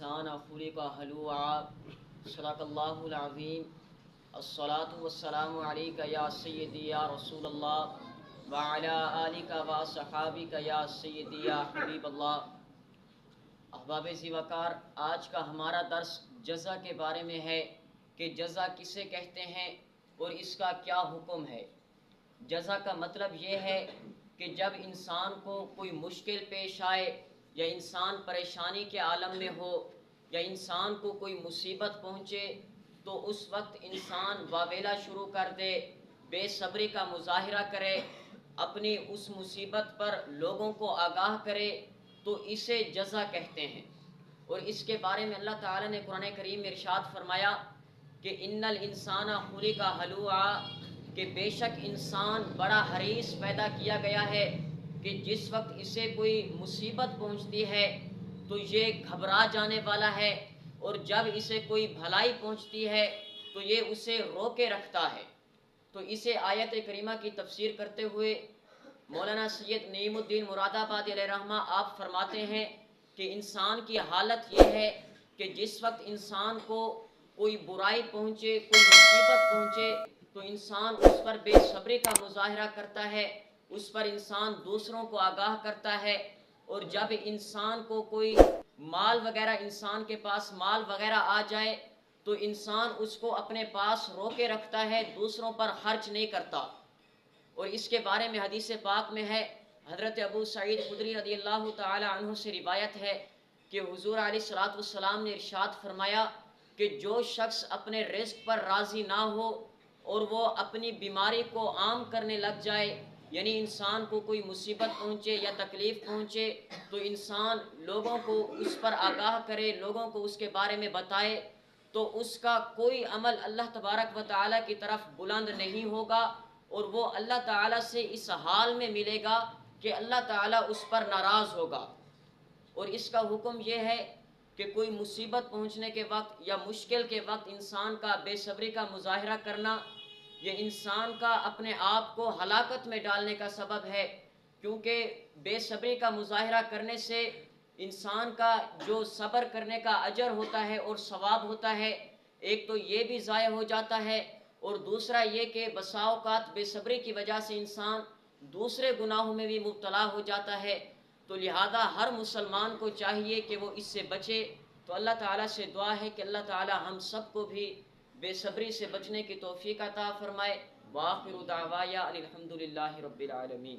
الإنسان خلق هلوعا صدق الله العظيم الصلاة والسلام عليك يا سيدي يا رسول الله وعلى آلك وصحابك يا سيدي يا حبيب اللہ۔ احباب ذی وقار، آج کا ہمارا درس جزا کے بارے میں ہے کہ جزا کسے کہتے ہیں اور اس کا کیا حکم ہے۔ جزا کا مطلب یہ ہے کہ جب انسان کو کوئی مشکل پیش آئے یا انسان پریشانی کے عالم میں ہو یا انسان کو کوئی مصیبت پہنچے تو اس وقت انسان واویلا شروع کر دے، بے صبری کا مظاہرہ کرے، اپنی اس مصیبت پر لوگوں کو آگاہ کرے، تو اسے جزا کہتے ہیں۔ اور اس کے بارے میں اللہ تعالیٰ نے قرآن کریم میں ارشاد فرمایا کہ ان الانسان خلق ہلوعا، کہ بے شک انسان بڑا حریص پیدا کیا گیا ہے کہ جس وقت اسے کوئی مصیبت پہنچتی ہے تو یہ گھبرا جانے والا ہے، اور جب اسے کوئی بھلائی پہنچتی ہے تو یہ اسے روکے رکھتا ہے۔ تو اسے آیت کریمہ کی تفسیر کرتے ہوئے مولانا سید نعیم الدین مراد آبادی علیہ رحمہ آپ فرماتے ہیں کہ انسان کی حالت یہ ہے کہ جس وقت انسان کو کوئی برائی پہنچے، کوئی مصیبت پہنچے تو انسان اس پر بے صبری کا مظاہرہ کرتا ہے، اس پر انسان دوسروں کو آگاہ کرتا ہے، اور جب انسان کو کوئی مال وغیرہ، انسان کے پاس مال وغیرہ آ جائے تو انسان اس کو اپنے پاس روکے رکھتا ہے، دوسروں پر خرچ نہیں کرتا۔ اور اس کے بارے میں حدیث پاک میں ہے، حضرت ابو سعید خدری رضی اللہ تعالی عنہ سے روایت ہے کہ حضور علیہ الصلوۃ والسلام نے ارشاد فرمایا کہ جو شخص اپنے رزق پر راضی نہ ہو اور وہ اپنی بیماری کو عام کرنے لگ جائے، یعنی انسان کو کوئی مصیبت پہنچے یا تکلیف پہنچے تو انسان لوگوں کو اس پر آگاہ کرے، لوگوں کو اس کے بارے میں بتائے، تو اس کا کوئی عمل اللہ تبارک و تعالیٰ کی طرف بلند نہیں ہوگا، اور وہ اللہ تعالیٰ سے اس حال میں ملے گا کہ اللہ تعالیٰ اس پر ناراض ہوگا۔ اور اس کا حکم یہ ہے کہ کوئی مصیبت پہنچنے کے وقت یا مشکل کے وقت انسان کا بے صبری کا مظاہرہ کرنا، یہ انسان کا اپنے آپ کو ہلاکت میں ڈالنے کا سبب ہے، کیونکہ بے صبری کا مظاہرہ کرنے سے انسان کا جو صبر کرنے کا اجر ہوتا ہے اور ثواب ہوتا ہے، ایک تو یہ بھی ضائع ہو جاتا ہے، اور دوسرا یہ کہ بسا اوقات بے صبری کی وجہ سے انسان دوسرے گناہوں میں بھی مبتلا ہو جاتا ہے۔ تو لہذا ہر مسلمان کو چاہیے کہ وہ اس سے بچے۔ تو اللہ تعالیٰ سے دعا ہے کہ اللہ تعالیٰ ہم سب کو بھی بے صبری سے بچنے کی توفیق عطا فرمائے۔ وآخر دعوایا الحمدللہ رب العالمین۔